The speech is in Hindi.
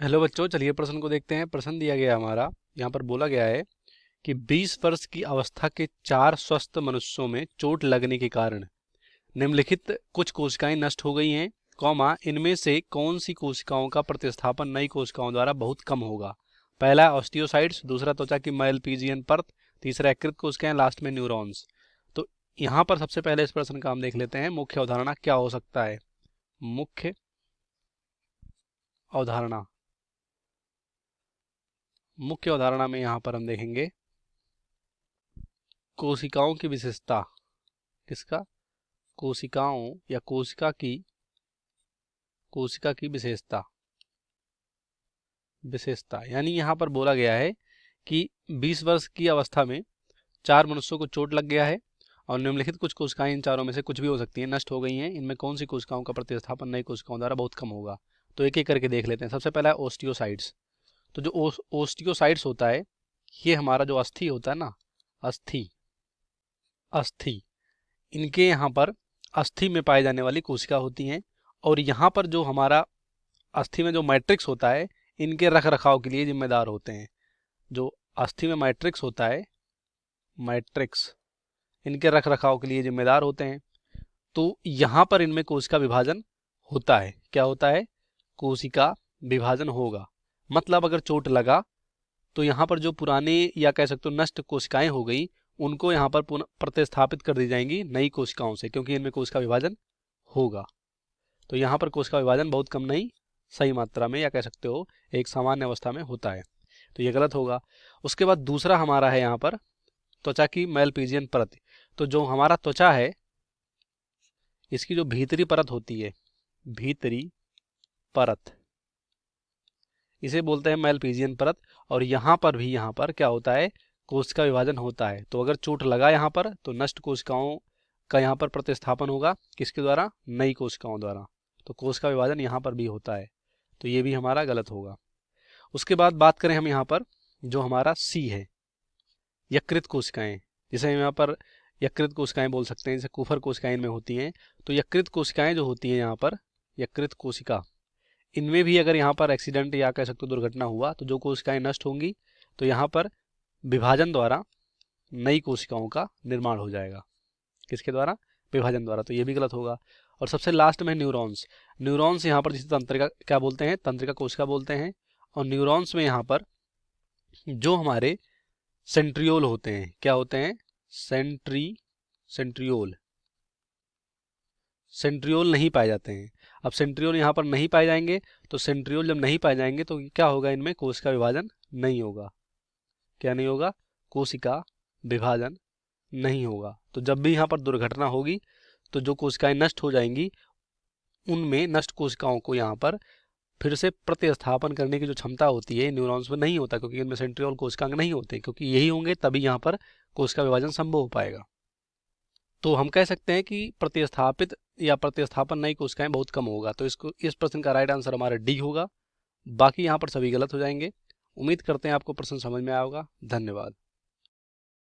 हेलो बच्चों, चलिए प्रश्न को देखते हैं। प्रश्न दिया गया हमारा, यहाँ पर बोला गया है कि 20 वर्ष की अवस्था के 4 स्वस्थ मनुष्यों में चोट लगने के कारण निम्नलिखित कुछ कोशिकाएं नष्ट हो गई हैं, कौमा इनमें से कौन सी कोशिकाओं का प्रतिस्थापन नई कोशिकाओं द्वारा बहुत कम होगा। पहला ऑस्टियोसाइट्स, दूसरा त्वचा की माइलपीजियन परत, तीसरा यकृत कोशिकाएं, लास्ट में न्यूरॉन्स। तो यहाँ पर सबसे पहले इस प्रश्न का हम देख लेते हैं मुख्य अवधारणा क्या हो सकता है। मुख्य अवधारणा, मुख्य अवधारणा में यहाँ पर हम देखेंगे कोशिकाओं की विशेषता। किसका? कोशिकाओं या कोशिका की विशेषता। विशेषता यानी यहाँ पर बोला गया है कि 20 वर्ष की अवस्था में 4 मनुष्यों को चोट लग गया है और निम्नलिखित कुछ कोशिकाएं इन चारों में से कुछ भी हो सकती हैं, नष्ट हो गई हैं। इनमें कौन सी कोशिकाओं का प्रतिस्थापन नई कोशिकाओं द्वारा बहुत कम होगा। तो एक एक करके देख लेते हैं। सबसे पहला है ओस्टियोसाइट्स। तो जो ओस्टियोसाइट्स होता है, ये हमारा जो अस्थि होता है ना, अस्थि अस्थि इनके यहाँ पर अस्थि में पाए जाने वाली कोशिका होती हैं। और यहाँ पर जो हमारा अस्थि में जो मैट्रिक्स होता है, इनके रख रखाव के लिए जिम्मेदार होते हैं। जो अस्थि में मैट्रिक्स होता है, मैट्रिक्स इनके रख रखाव के लिए जिम्मेदार होते हैं। तो यहाँ पर इनमें कोशिका विभाजन होता है। क्या होता है? कोशिका विभाजन होगा। मतलब अगर चोट लगा तो यहाँ पर जो पुराने या कह सकते हो नष्ट कोशिकाएं हो गई, उनको यहाँ पर पुनः प्रतिस्थापित कर दी जाएंगी नई कोशिकाओं से, क्योंकि इनमें कोशिका विभाजन होगा। तो यहाँ पर कोशिका विभाजन बहुत कम नहीं, सही मात्रा में या कह सकते हो एक सामान्य अवस्था में होता है। तो ये गलत होगा। उसके बाद दूसरा हमारा है यहाँ पर त्वचा की मैलपीजियन परत। तो जो हमारा त्वचा है, इसकी जो भीतरी परत होती है, भीतरी परत, इसे बोलते हैं मैलपीजियन परत। और यहाँ पर क्या होता है? कोशिका विभाजन होता है। तो अगर चोट लगा यहाँ पर तो नष्ट कोशिकाओं का यहाँ पर प्रतिस्थापन होगा किसके द्वारा? नई कोशिकाओं द्वारा। तो कोशिका विभाजन यहाँ पर भी होता है। तो ये भी हमारा गलत होगा। उसके बाद बात करें हम यहाँ पर, जो हमारा सी है, यकृत कोशिकाएं, जिसे हम यहाँ पर यकृत कोशिकाएं बोल सकते हैं, जैसे कुफर कोशिकाएं इनमें होती हैं। तो यकृत कोशिकाएं जो होती हैं यहाँ पर, यकृत कोशिका, इनमें भी अगर यहाँ पर एक्सीडेंट या कह सकते हो दुर्घटना हुआ तो जो कोशिकाएं नष्ट होंगी, तो यहाँ पर विभाजन द्वारा नई कोशिकाओं का निर्माण हो जाएगा। किसके द्वारा? विभाजन द्वारा। तो ये भी गलत होगा। और सबसे लास्ट में न्यूरॉन्स। न्यूरॉन्स यहाँ पर जिसे तंत्रिका क्या बोलते हैं? तंत्रिका कोशिका बोलते हैं। और न्यूरॉन्स में यहाँ पर जो हमारे सेंट्रियोल होते हैं, क्या होते हैं? सेंट्रियोल सेंट्रियोल नहीं पाए जाते हैं। अब सेंट्रियोल यहाँ पर नहीं पाए जाएंगे, तो सेंट्रियोल जब नहीं पाए जाएंगे तो क्या होगा? इनमें कोशिका विभाजन नहीं होगा। क्या नहीं होगा? कोशिका विभाजन नहीं होगा। तो जब भी यहाँ पर दुर्घटना होगी तो जो कोशिकाएं नष्ट हो जाएंगी, उनमें नष्ट कोशिकाओं को यहाँ पर फिर से प्रतिस्थापन करने की जो क्षमता होती है न्यूरॉन्स में नहीं होता, क्योंकि इनमें सेंट्रियोल कोशिकांग नहीं होते। क्योंकि यही होंगे तभी यहाँ पर कोशिका विभाजन संभव हो पाएगा। तो हम कह सकते हैं कि प्रतिस्थापित या प्रतिस्थापन नई कोशिकाएं बहुत कम होगा। तो इसको इस प्रश्न का राइट आंसर हमारा डी होगा। बाकी यहाँ पर सभी गलत हो जाएंगे। उम्मीद करते हैं आपको प्रश्न समझ में आया होगा। धन्यवाद।